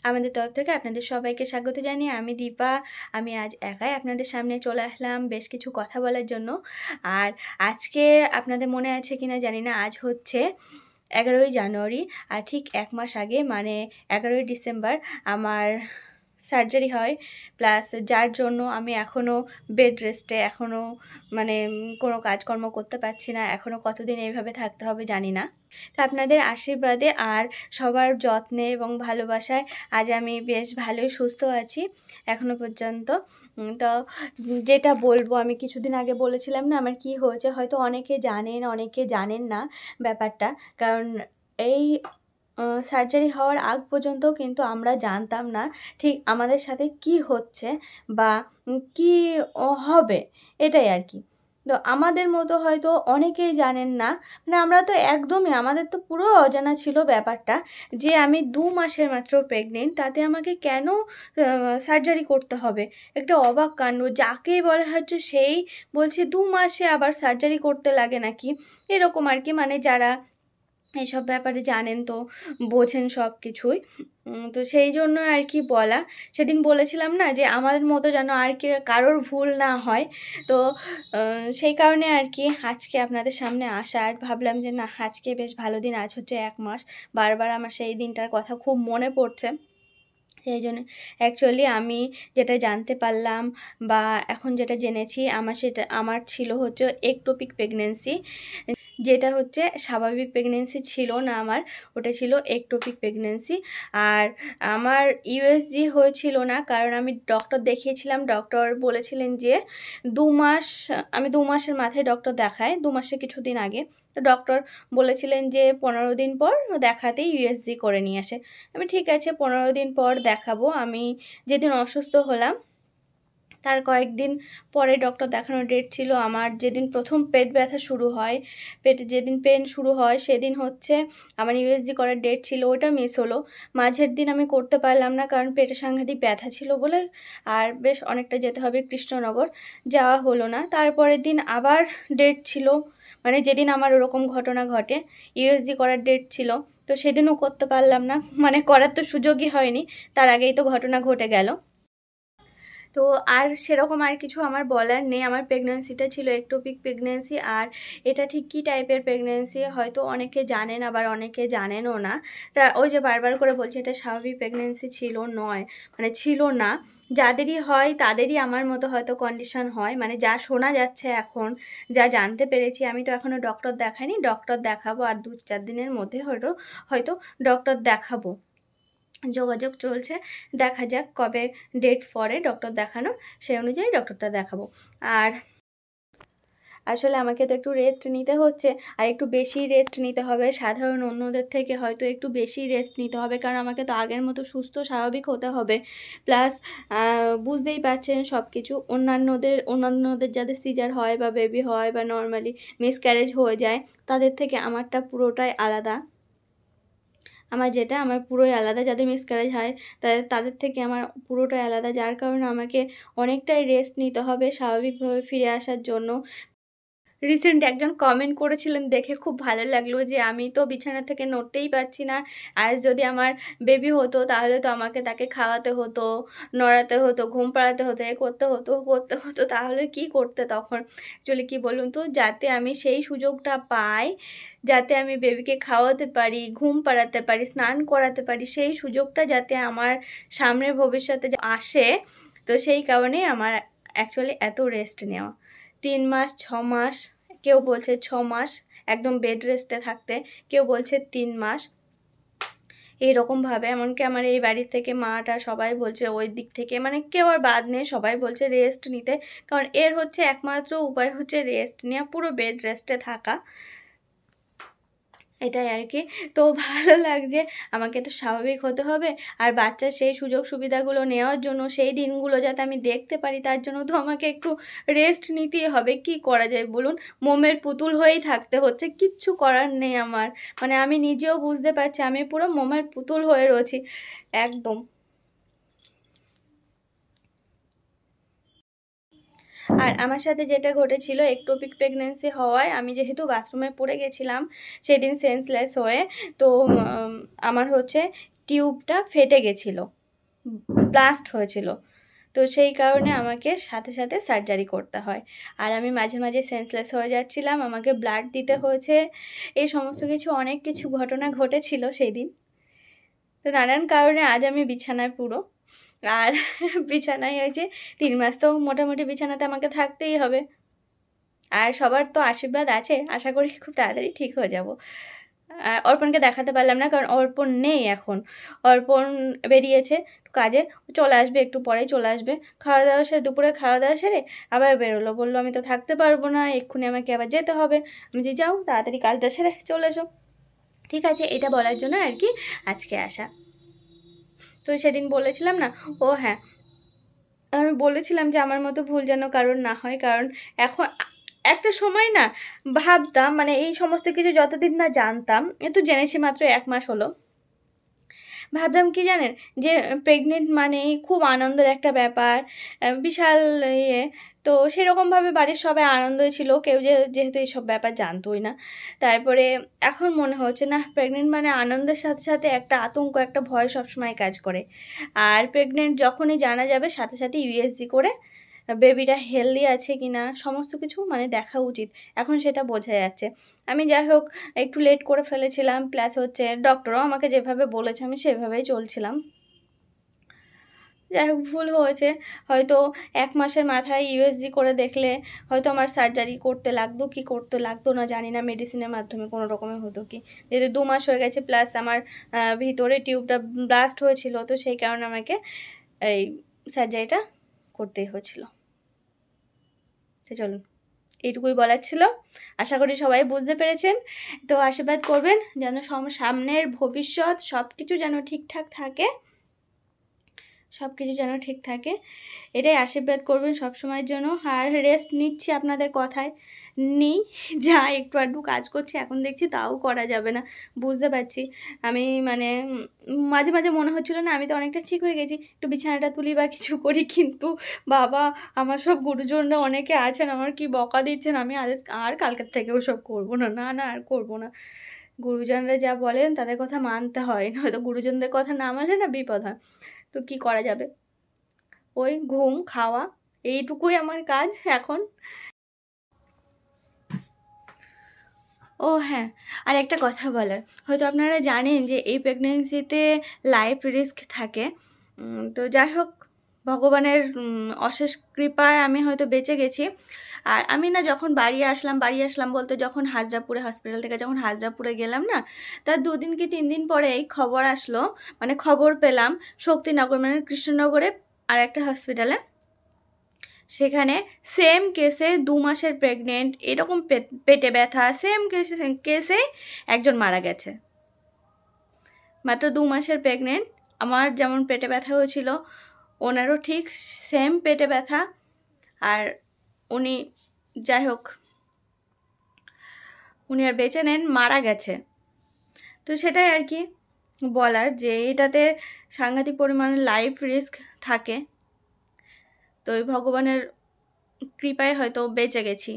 আমাদের তরফ থেকে আপনাদের সবাইকে স্বাগত জানিয়ে আমি দীপা। আমি আজ একাই আপনাদের সামনে চলে আসলাম বেশ কিছু কথা বলার জন্য। আর আজকে আপনাদের মনে আছে কিনা জানি না, আজ হচ্ছে 11ই জানুয়ারি। আর ঠিক এক মাস আগে মানে 11ই ডিসেম্বর আমার সার্জারি হয়, প্লাস যার জন্য আমি এখনও বেড রেস্টে, এখনও মানে কোনো কাজকর্ম করতে পারছি না। এখনও কতদিন এইভাবে থাকতে হবে জানি না। তো আপনাদের আশীর্বাদে আর সবার যত্নে এবং ভালোবাসায় আজ আমি বেশ ভালোই সুস্থ আছি এখনো পর্যন্ত। তো যেটা বলবো, আমি কিছুদিন আগে বলেছিলাম না আমার কি হয়েছে, হয়তো অনেকে জানেন অনেকে জানেন না ব্যাপারটা। কারণ এই সার্জারি হওয়ার আগ পর্যন্ত কিন্তু আমরা জানতাম না ঠিক আমাদের সাথে কি হচ্ছে বা কি হবে, এটাই আর কি। তো আমাদের মতো হয়তো অনেকেই জানেন না, মানে আমরা তো একদমই, আমাদের তো পুরো অজানা ছিল ব্যাপারটা যে আমি 2 মাসের মাত্র প্রেগনেন্ট, তাতে আমাকে কেন সার্জারি করতে হবে। একটা অবাক কাণ্ড, যাকেই বলা হচ্ছে সেই বলছে 2 মাসে আবার সার্জারি করতে লাগে নাকি, এরকম আর কি। মানে যারা এসব ব্যাপারে জানেন তো বোঝেন সব কিছুই। তো সেই জন্য আর কি বলা, সেদিন বলেছিলাম না যে আমাদের মতো যেন আর কি কারোর ভুল না হয়। তো সেই কারণে আর কি আজকে আপনাদের সামনে আসা। আর ভাবলাম যে না, আজকে বেশ ভালো দিন, আজ হচ্ছে 1 মাস। বারবার আমার সেই দিনটার কথা খুব মনে পড়ছে। সেই জন্য অ্যাকচুয়ালি আমি যেটা জানতে পারলাম বা এখন যেটা জেনেছি, আমার ছিল হচ্ছে একটোপিক প্রেগনেন্সি, যেটা হচ্ছে স্বাভাবিক প্রেগনেন্সি ছিল না আমার, ওটা ছিল একটোপিক প্রেগনেন্সি। আর আমার ইউএসজি হয়েছিল না, কারণ আমি ডক্টর দেখিয়েছিলাম। ডক্টর বলেছিলেন যে 2 মাস, আমি 2 মাসের মাথায় ডক্টর দেখাই, 2 মাসে কিছুদিন আগে। তো ডক্টর বলেছিলেন যে 15 দিন পর দেখাতেই ইউএসজি করে নিয়ে আসে। আমি ঠিক আছে 15 দিন পর দেখাবো। আমি যেদিন অসুস্থ হলাম তার কয়েকদিন পরে ডক্টর দেখানোর ডেট ছিল। আমার যেদিন প্রথম পেট ব্যথা শুরু হয়, পেটে যেদিন পেন শুরু হয়, সেদিন হচ্ছে আমার ইউএসজি করার ডেট ছিল, ওটা মিস হলো। মাঝের দিন আমি করতে পারলাম না, কারণ পেটে সাংঘাতিক ব্যথা ছিল বলে, আর বেশ অনেকটা যেতে হবে কৃষ্ণনগর, যাওয়া হলো না। তারপরের দিন আবার ডেট ছিল, মানে যেদিন আমার ওরকম ঘটনা ঘটে ইউএসজি করার ডেট ছিল, তো সেদিনও করতে পারলাম না, মানে করার তো সুযোগই হয়নি, তার আগেই তো ঘটনা ঘটে গেল। তো আর সেরকম আর কিছু আমার বলার নেই। আমার প্রেগনেন্সিটা ছিল একটোপিক প্রেগনেন্সি। আর এটা ঠিক কী টাইপের প্রেগনেন্সি হয়তো অনেকে জানেন, আবার অনেকে জানেনও না। তা ওই যে বারবার করে বলছি, এটা স্বাভাবিক প্রেগনেন্সি ছিল নয়, মানে ছিল না। যাদেরই হয় তাদেরই আমার মতো হয়তো কন্ডিশন হয়, মানে যা শোনা যাচ্ছে এখন, যা জানতে পেরেছি। আমি তো এখনও ডক্টর দেখাইনি, ডক্টর দেখাবো আর 2-4 দিনের মধ্যে হয়তো ডক্টর দেখাবো। যোগাযোগ চলছে, দেখা যাক কবে ডেট পড়ে ডক্টর দেখানো, সেই অনুযায়ী ডক্টরটা দেখাবো। আর আসলে আমাকে তো একটু রেস্ট নিতে হচ্ছে, আর একটু বেশি রেস্ট নিতে হবে, সাধারণ অন্যদের থেকে হয়তো একটু বেশি রেস্ট নিতে হবে, কারণ আমাকে তো আগের মতো সুস্থ স্বাভাবিক হতে হবে। প্লাস বুঝতেই পারছেন সব কিছু, অন্যান্যদের যাদের সিজার হয় বা বেবি হয় বা নর্মালি মিসক্যারেজ হয়ে যায়, তাদের থেকে আমারটা পুরোটাই আলাদা। আমার পুরোই আলাদা। যাদের মিসক্যারেজ হয় তাদের থেকে আমার পুরোটাই আলাদা, যার কারণে আমাকে অনেকটাই রেস্ট নিতে হবে স্বাভাবিকভাবে ফিরে আসার জন্য। রিসেন্ট একজন কমেন্ট করেছিলেন, দেখে খুব ভালো লাগলো, যে আমি তো বিছানা থেকে নড়তেই পারছি না, আর যদি আমার বেবি হতো তাহলে তো আমাকে তাকে খাওয়াতে হতো, নড়াতে হতো, ঘুম পাড়াতে হতো, করতে হতো, তাহলে কি করতে তখন। অ্যাকচুয়ালি কি বলুন তো, যাতে আমি সেই সুযোগটা পাই, যাতে আমি বেবিকে খাওয়াতে পারি, ঘুম পাড়াতে পারি, স্নান করাতে পারি, সেই সুযোগটা যাতে আমার সামনের ভবিষ্যতে আসে, তো সেই কারণেই আমার অ্যাকচুয়ালি এত রেস্ট নেওয়া। 3 মাস, 6 মাস, কেউ বলছে 6 মাস একদম বেড রেস্টে থাকতে, কেউ বলছে 3 মাস, এইরকমভাবে। এমনকি আমার এই বাড়ির থেকে মাটা সবাই বলছে, ওই দিক থেকে মানে কেউ আর বাদ নেই, সবাই বলছে রেস্ট নিতে, কারণ এর হচ্ছে একমাত্র উপায় হচ্ছে রেস্ট নেওয়া, পুরো বেড রেস্টে থাকা, এটাই আর কি। তো ভালো লাগছে, আমাকে তো স্বাভাবিক হতে হবে, আর বাচ্চার সেই সুযোগ সুবিধাগুলো নেওয়ার জন্য, সেই দিনগুলো যাতে আমি দেখতে পারি, তার জন্য তো আমাকে একটু রেস্ট নিতেই হবে। কি করা যায় বলুন, মোমের পুতুল হয়েই থাকতে হচ্ছে, কিচ্ছু করার নেই আমার। মানে আমি নিজেও বুঝতে পারছি আমি পুরো মোমের পুতুল হয়ে রয়েছি একদম। আর আমার সাথে যেটা ঘটেছিল, একটোপিক প্রেগনেন্সি হওয়ায় আমি যেহেতু বাথরুমে পড়ে গেছিলাম সেদিন সেন্সলেস হয়ে, তো আমার হচ্ছে টিউবটা ফেটে গেছিলো, ব্লাস্ট হয়েছিল। তো সেই কারণে আমাকে সাথে সাথে সার্জারি করতে হয়। আর আমি মাঝে মাঝে সেন্সলেস হয়ে যাচ্ছিলাম, আমাকে ব্লাড দিতে হয়েছে। এই সমস্ত কিছু অনেক কিছু ঘটনা ঘটেছিল সেই দিন। তো নানান কারণে আজ আমি বিছানায় পুরো। আর বিছানায় হয়েছে 3 মাস, তো মোটামুটি বিছানাতে আমাকে থাকতেই হবে। আর সবার তো আশীর্বাদ আছে, আশা করি খুব তাড়াতাড়ি ঠিক হয়ে যাব। অর্পণকে দেখাতে পারলাম না, কারণ অর্পণ নেই এখন। অর্পণ বেরিয়েছে কাজে, চলে আসবে, একটু পরেই চলে আসবে। খাওয়া দাওয়া সেরে, দুপুরে খাওয়া দাওয়া সেরে আবার বেরোলো, বললো আমি তো থাকতে পারবো না, এক্ষুনি আমাকে আবার যেতে হবে। আমি যে যাও, তাড়াতাড়ি কাজটা সেরে চলে এসো। ঠিক আছে, এটা বলার জন্য আর কি আজকে আসা। তো সেদিন বলেছিলাম না, ও হ্যাঁ, আমি বলেছিলাম যে আমার মতো ভুল যেন কারণ না হয়। কারণ এখন একটা সময় না ভাবতাম, মানে এই সমস্ত কিছু যতদিন না জানতাম, এ তো জেনেছি মাত্র 1 মাস হলো, ভাবতাম কি জানেন, যে প্রেগনেন্ট মানেই খুব আনন্দের একটা ব্যাপার, বিশাল ইয়ে। তো সেরকমভাবে বাড়ির সবাই আনন্দই ছিল, কেউ যেহেতু এইসব ব্যাপার জানতোই না। তারপরে এখন মনে হচ্ছে না, প্রেগনেন্ট মানে আনন্দের সাথে সাথে একটা আতঙ্ক, একটা ভয় সবসময় কাজ করে। আর প্রেগনেন্ট যখনই জানা যাবে, সাথে সাথে ইউএসজি করে বেবিটা হেলদি আছে কি না সমস্ত কিছু মানে দেখা উচিত, এখন সেটা বোঝা যাচ্ছে। আমি যাই হোক একটু লেট করে ফেলেছিলাম, প্লাস হচ্ছে ডক্টরও আমাকে যেভাবে বলেছে আমি সেভাবেই চলছিলাম। যাই হোক ভুল হয়েছে, হয়তো 1 মাসের মাথায় ইউএসজি করে দেখলে হয়তো আমার সার্জারি করতে লাগতো কি করতে লাগতো না জানি না, মেডিসিনের মাধ্যমে কোনো রকমের হতো কি, যেহেতু 2 মাস হয়ে গেছে, প্লাস আমার ভিতরে টিউবটা ব্লাস্ট হয়েছিল, তো সেই কারণে আমাকে এই সার্জারিটা করতেই হয়েছিল। তো চলুন, এইটুকুই বলার ছিল। আশা করি সবাই বুঝতে পেরেছেন। তো আশীর্বাদ করবেন যেন সামনের ভবিষ্যৎ সব কিছু যেন ঠিকঠাক থাকে, সব কিছু যেন ঠিক থাকে, এটাই আশীর্বাদ করবেন সব সময়ের জন্য। আর রেস্ট নিচ্ছি আপনাদের কথায়, নিই যা একটু আধটু কাজ করছি, এখন দেখছি তাও করা যাবে না, বুঝতে পারছি। আমি মানে মাঝে মাঝে মনে হচ্ছিলো না আমি তো অনেকটা ঠিক হয়ে গেছি, একটু বিছানাটা তুলি বা কিছু করি, কিন্তু বাবা আমার সব গুরুজনরা অনেকে আছেন, আমার কি বকা দিচ্ছেন, আমি আর কালকের থেকেও সব করবো না, না না আর করবো না। গুরুজনরা যা বলেন তাদের কথা মানতে হয়, নয়তো গুরুজনদের কথা না মানলে না বিপদ হয়। তো কি করা যাবে, ওই ঘুম খাওয়া এইটুকুই আমার কাজ এখন। ও হ্যাঁ, আর একটা কথা বলার, হয়তো আপনারা জানেন যে এই প্রেগনেন্সিতে লাইফ রিস্ক থাকে। তো যাই হোক, ভগবানের অশেষ কৃপায় আমি হয়তো বেঁচে গেছি। আর আমি না যখন বাড়ি আসলাম বলতে যখন হাজরাপুরে, হসপিটাল থেকে যখন হাজরাপুরে গেলাম না, তার 2 দিন কি 3 দিন পরেই খবর আসলো, মানে খবর পেলাম শক্তিনগর মানে কৃষ্ণনগরে আর একটা হসপিটালে, সেখানে সেম কেসে 2 মাসের প্রেগনেন্ট, এরকম পেটে ব্যথা, সেম কেসে একজন মারা গেছে। মাত্র 2 মাসের প্রেগনেন্ট, আমার যেমন পেটে ব্যথা হয়েছিল ওনারও ঠিক সেম পেটে ব্যথা। আর উনি যাই হোক উনি আর বেঁচে নেন, মারা গেছে। তো সেটাই আর কি বলার, যে এটাতে সাংঘাতিক পরিমাণে লাইফ রিস্ক থাকে। তো ওই ভগবানের কৃপায় হয়তো বেঁচে গেছি।